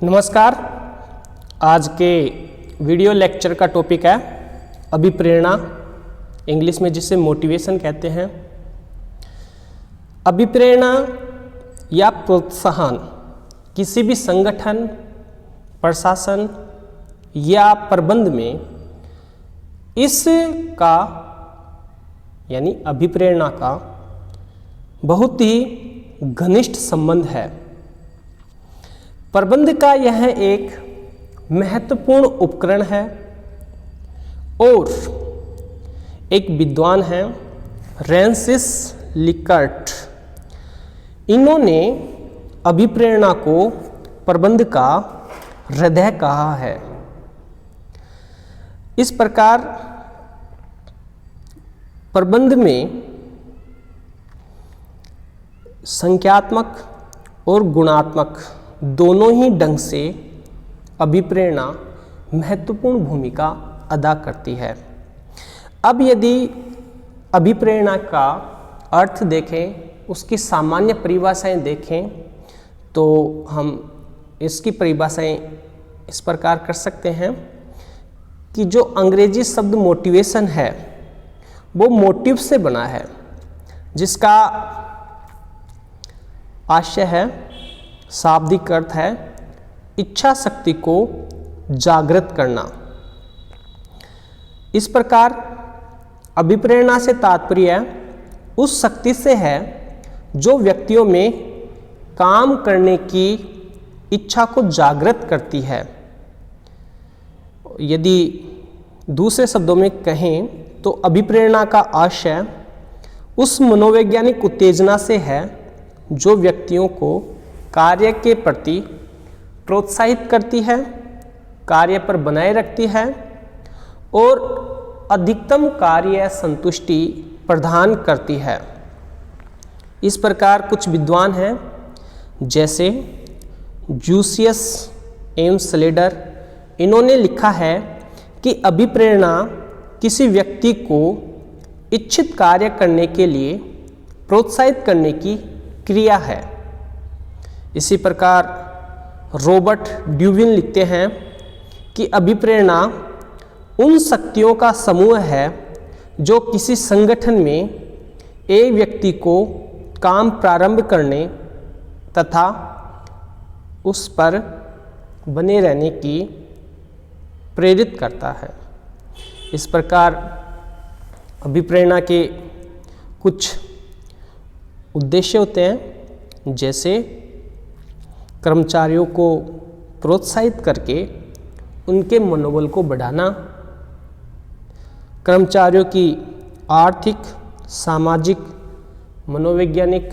नमस्कार। आज के वीडियो लेक्चर का टॉपिक है अभिप्रेरणा, इंग्लिश में जिसे मोटिवेशन कहते हैं। अभिप्रेरणा या प्रोत्साहन किसी भी संगठन, प्रशासन या प्रबंध में इसका यानी अभिप्रेरणा का बहुत ही घनिष्ठ संबंध है। प्रबंध का यह एक महत्वपूर्ण उपकरण है और एक विद्वान हैं फ्रांसिस लिकर्ट, इन्होंने अभिप्रेरणा को प्रबंध का हृदय कहा है। इस प्रकार प्रबंध में संख्यात्मक और गुणात्मक दोनों ही ढंग से अभिप्रेरणा महत्वपूर्ण भूमिका अदा करती है। अब यदि अभिप्रेरणा का अर्थ देखें, उसकी सामान्य परिभाषाएं देखें, तो हम इसकी परिभाषाएं इस प्रकार कर सकते हैं कि जो अंग्रेजी शब्द मोटिवेशन है वो मोटिव से बना है, जिसका आशय है, शाब्दिक अर्थ है इच्छा शक्ति को जागृत करना। इस प्रकार अभिप्रेरणा से तात्पर्य उस शक्ति से है जो व्यक्तियों में काम करने की इच्छा को जागृत करती है। यदि दूसरे शब्दों में कहें तो अभिप्रेरणा का आशय उस मनोवैज्ञानिक उत्तेजना से है जो व्यक्तियों को कार्य के प्रति प्रोत्साहित करती है, कार्य पर बनाए रखती है और अधिकतम कार्य संतुष्टि प्रदान करती है। इस प्रकार कुछ विद्वान हैं जैसे जूसियस एम स्लेडर, इन्होंने लिखा है कि अभिप्रेरणा किसी व्यक्ति को इच्छित कार्य करने के लिए प्रोत्साहित करने की क्रिया है। इसी प्रकार रॉबर्ट ड्यूविन लिखते हैं कि अभिप्रेरणा उन शक्तियों का समूह है जो किसी संगठन में एक व्यक्ति को काम प्रारंभ करने तथा उस पर बने रहने की प्रेरित करता है। इस प्रकार अभिप्रेरणा के कुछ उद्देश्य होते हैं, जैसे कर्मचारियों को प्रोत्साहित करके उनके मनोबल को बढ़ाना, कर्मचारियों की आर्थिक, सामाजिक, मनोवैज्ञानिक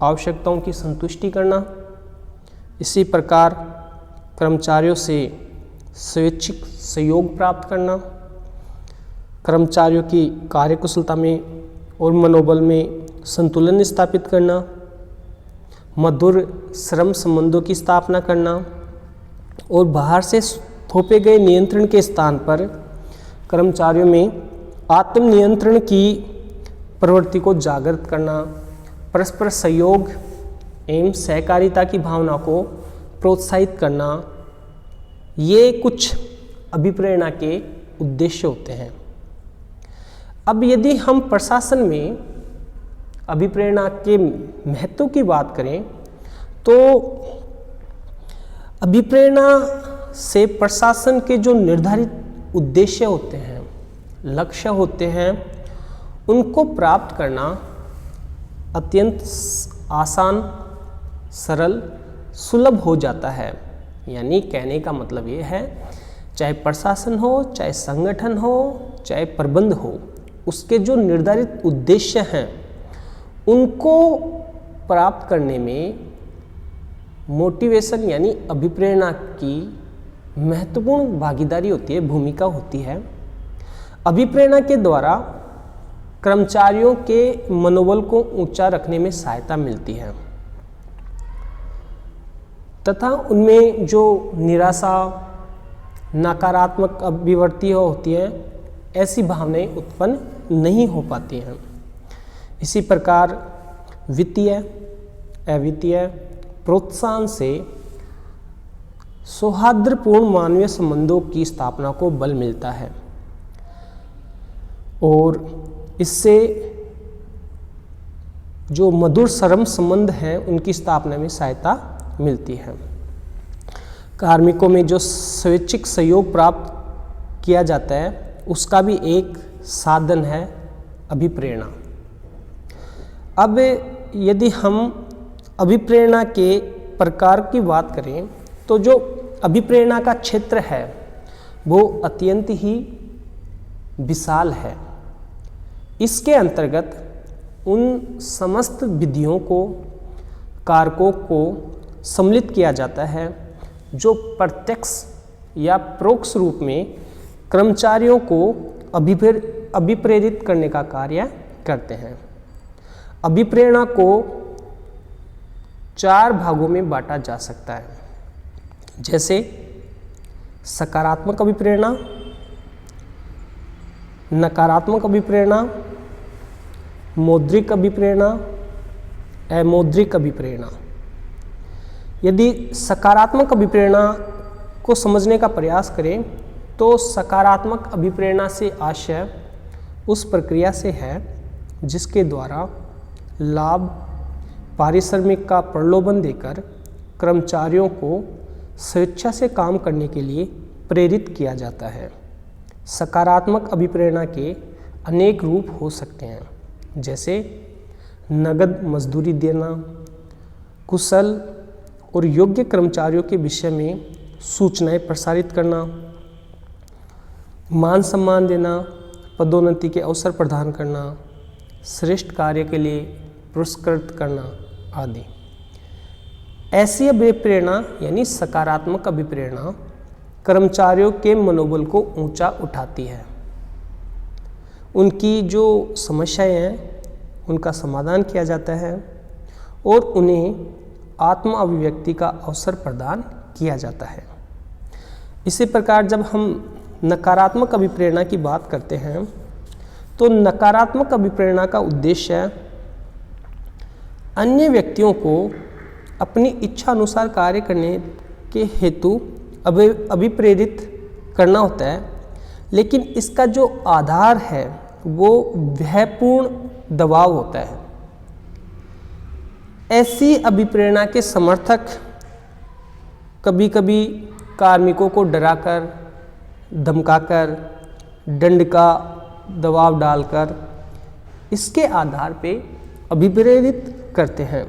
आवश्यकताओं की संतुष्टि करना। इसी प्रकार कर्मचारियों से स्वैच्छिक सहयोग प्राप्त करना, कर्मचारियों की कार्यकुशलता में और मनोबल में संतुलन स्थापित करना, मधुर श्रम संबंधों की स्थापना करना और बाहर से थोपे गए नियंत्रण के स्थान पर कर्मचारियों में आत्मनियंत्रण की प्रवृत्ति को जागृत करना, परस्पर सहयोग एवं सहकारिता की भावना को प्रोत्साहित करना। ये कुछ अभिप्रेरणा के उद्देश्य होते हैं। अब यदि हम प्रशासन में अभिप्रेरणा के महत्व की बात करें तो अभिप्रेरणा से प्रशासन के जो निर्धारित उद्देश्य होते हैं, लक्ष्य होते हैं, उनको प्राप्त करना अत्यंत आसान, सरल, सुलभ हो जाता है। यानी कहने का मतलब ये है, चाहे प्रशासन हो, चाहे संगठन हो, चाहे प्रबंध हो, उसके जो निर्धारित उद्देश्य हैं उनको प्राप्त करने में मोटिवेशन यानी अभिप्रेरणा की महत्वपूर्ण भागीदारी होती है, भूमिका होती है। अभिप्रेरणा के द्वारा कर्मचारियों के मनोबल को ऊंचा रखने में सहायता मिलती है तथा उनमें जो निराशा, नकारात्मक अभिवृत्ति होती है, ऐसी भावनाएं उत्पन्न नहीं हो पाती हैं। इसी प्रकार वित्तीय, अवित्तीय प्रोत्साहन से सौहार्दपूर्ण मानवीय संबंधों की स्थापना को बल मिलता है और इससे जो मधुर श्रम संबंध हैं उनकी स्थापना में सहायता मिलती है। कार्मिकों में जो स्वैच्छिक सहयोग प्राप्त किया जाता है उसका भी एक साधन है अभिप्रेरणा। अब यदि हम अभिप्रेरणा के प्रकार की बात करें तो जो अभिप्रेरणा का क्षेत्र है वो अत्यंत ही विशाल है। इसके अंतर्गत उन समस्त विधियों को, कारकों को सम्मिलित किया जाता है जो प्रत्यक्ष या परोक्ष रूप में कर्मचारियों को अभिप्रेरित करने का कार्य करते हैं। अभिप्रेरणा को 4 भागों में बांटा जा सकता है, जैसे सकारात्मक अभिप्रेरणा, नकारात्मक अभिप्रेरणा, मौद्रिक अभिप्रेरणा, अमौद्रिक अभिप्रेरणा। यदि सकारात्मक अभिप्रेरणा को समझने का प्रयास करें तो सकारात्मक अभिप्रेरणा से आशय उस प्रक्रिया से है जिसके द्वारा लाभ, पारिश्रमिक का प्रलोभन देकर कर्मचारियों को स्वेच्छा से काम करने के लिए प्रेरित किया जाता है। सकारात्मक अभिप्रेरणा के अनेक रूप हो सकते हैं, जैसे नगद मजदूरी देना, कुशल और योग्य कर्मचारियों के विषय में सूचनाएं प्रसारित करना, मान सम्मान देना, पदोन्नति के अवसर प्रदान करना, श्रेष्ठ कार्य के लिए पुरस्कृत करना आदि। ऐसी अभिप्रेरणा यानी सकारात्मक अभिप्रेरणा कर्मचारियों के मनोबल को ऊंचा उठाती है। उनकी जो समस्याएं हैं उनका समाधान किया जाता है और उन्हें आत्म अभिव्यक्ति का अवसर प्रदान किया जाता है। इसी प्रकार जब हम नकारात्मक अभिप्रेरणा की बात करते हैं तो नकारात्मक अभिप्रेरणा का उद्देश्य अन्य व्यक्तियों को अपनी इच्छा अनुसार कार्य करने के हेतु अभिप्रेरित करना होता है, लेकिन इसका जो आधार है वो भयपूर्ण दबाव होता है। ऐसी अभिप्रेरणा के समर्थक कभी कभी कार्मिकों को डराकर, धमकाकर, दंड का दबाव डालकर इसके आधार पे अभिप्रेरित करते हैं।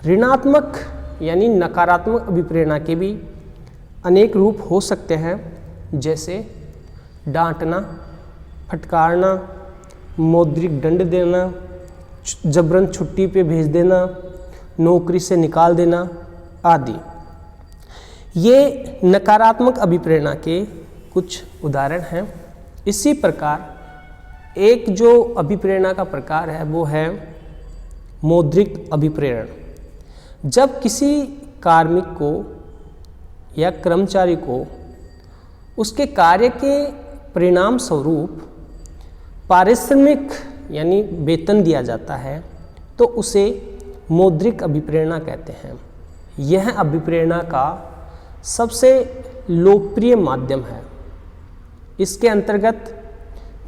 ऋणात्मक यानी नकारात्मक अभिप्रेरणा के भी अनेक रूप हो सकते हैं, जैसे डांटना, फटकारना, मौद्रिक दंड देना, जबरन छुट्टी पे भेज देना, नौकरी से निकाल देना आदि। ये नकारात्मक अभिप्रेरणा के कुछ उदाहरण हैं। इसी प्रकार एक जो अभिप्रेरणा का प्रकार है वो है मौद्रिक अभिप्रेरण। जब किसी कार्मिक को या कर्मचारी को उसके कार्य के परिणाम स्वरूप पारिश्रमिक यानी वेतन दिया जाता है तो उसे मौद्रिक अभिप्रेरणा कहते हैं। यह अभिप्रेरणा का सबसे लोकप्रिय माध्यम है। इसके अंतर्गत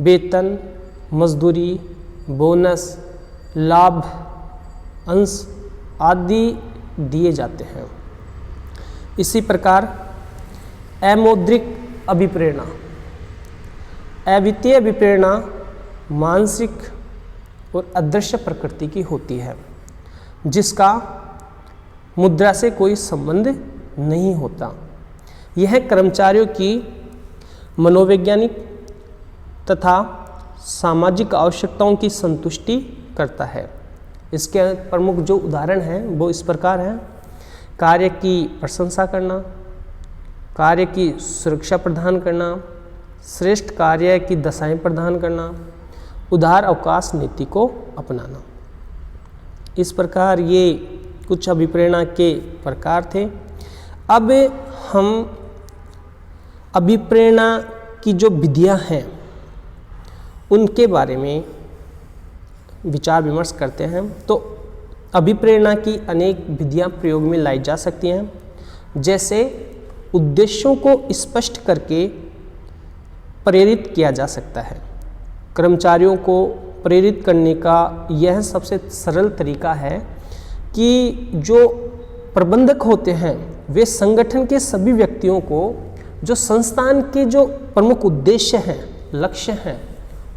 वेतन, मजदूरी, बोनस, लाभ, अंश आदि दिए जाते हैं। इसी प्रकार अमौद्रिक अभिप्रेरणा, अवित्तीय अभिप्रेरणा मानसिक और अदृश्य प्रकृति की होती है, जिसका मुद्रा से कोई संबंध नहीं होता। यह कर्मचारियों की मनोवैज्ञानिक तथा सामाजिक आवश्यकताओं की संतुष्टि करता है। इसके प्रमुख जो उदाहरण हैं वो इस प्रकार हैं: कार्य की प्रशंसा करना, कार्य की सुरक्षा प्रदान करना, श्रेष्ठ कार्य की दशाएं प्रदान करना, उदार अवकाश नीति को अपनाना। इस प्रकार ये कुछ अभिप्रेरणा के प्रकार थे। अब हम अभिप्रेरणा की जो विधियां हैं उनके बारे में विचार विमर्श करते हैं। तो अभिप्रेरणा की अनेक विधियां प्रयोग में लाई जा सकती हैं, जैसे उद्देश्यों को स्पष्ट करके प्रेरित किया जा सकता है। कर्मचारियों को प्रेरित करने का यह सबसे सरल तरीका है कि जो प्रबंधक होते हैं वे संगठन के सभी व्यक्तियों को जो संस्थान के जो प्रमुख उद्देश्य हैं, लक्ष्य हैं,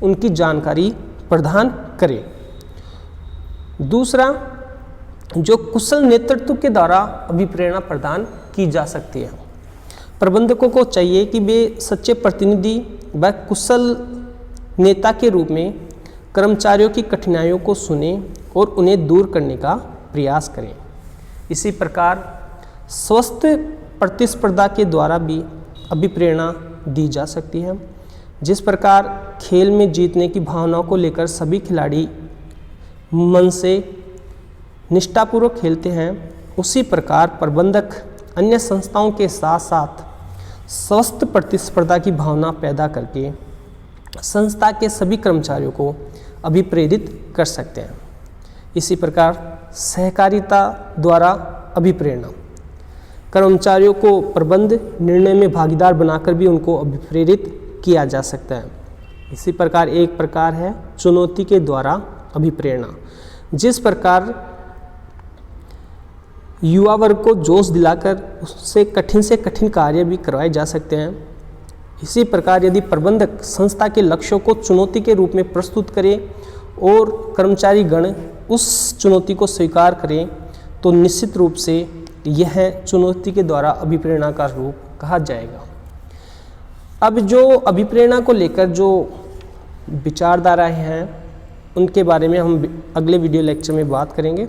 उनकी जानकारी प्रदान करें। दूसरा, जो कुशल नेतृत्व के द्वारा अभिप्रेरणा प्रदान की जा सकती है। प्रबंधकों को चाहिए कि वे सच्चे प्रतिनिधि व कुशल नेता के रूप में कर्मचारियों की कठिनाइयों को सुनें और उन्हें दूर करने का प्रयास करें। इसी प्रकार स्वस्थ प्रतिस्पर्धा के द्वारा भी अभिप्रेरणा दी जा सकती है। जिस प्रकार खेल में जीतने की भावनाओं को लेकर सभी खिलाड़ी मन से निष्ठापूर्वक खेलते हैं, उसी प्रकार प्रबंधक अन्य संस्थाओं के साथ साथ स्वस्थ प्रतिस्पर्धा की भावना पैदा करके संस्था के सभी कर्मचारियों को अभिप्रेरित कर सकते हैं। इसी प्रकार सहकारिता द्वारा अभिप्रेरणा, कर्मचारियों को प्रबंध निर्णय में भागीदार बनाकर भी उनको अभिप्रेरित किया जा सकता है। इसी प्रकार एक प्रकार है चुनौती के द्वारा अभिप्रेरणा, जिस प्रकार युवा वर्ग को जोश दिलाकर उससे कठिन कार्य भी करवाए जा सकते हैं। इसी प्रकार यदि प्रबंधक संस्था के लक्ष्यों को चुनौती के रूप में प्रस्तुत करे और कर्मचारी गण उस चुनौती को स्वीकार करें तो निश्चित रूप से यह चुनौती के द्वारा अभिप्रेरणा का रूप कहा जाएगा। अब जो अभिप्रेरणा को लेकर जो विचारधाराएं हैं उनके बारे में हम अगले वीडियो लेक्चर में बात करेंगे।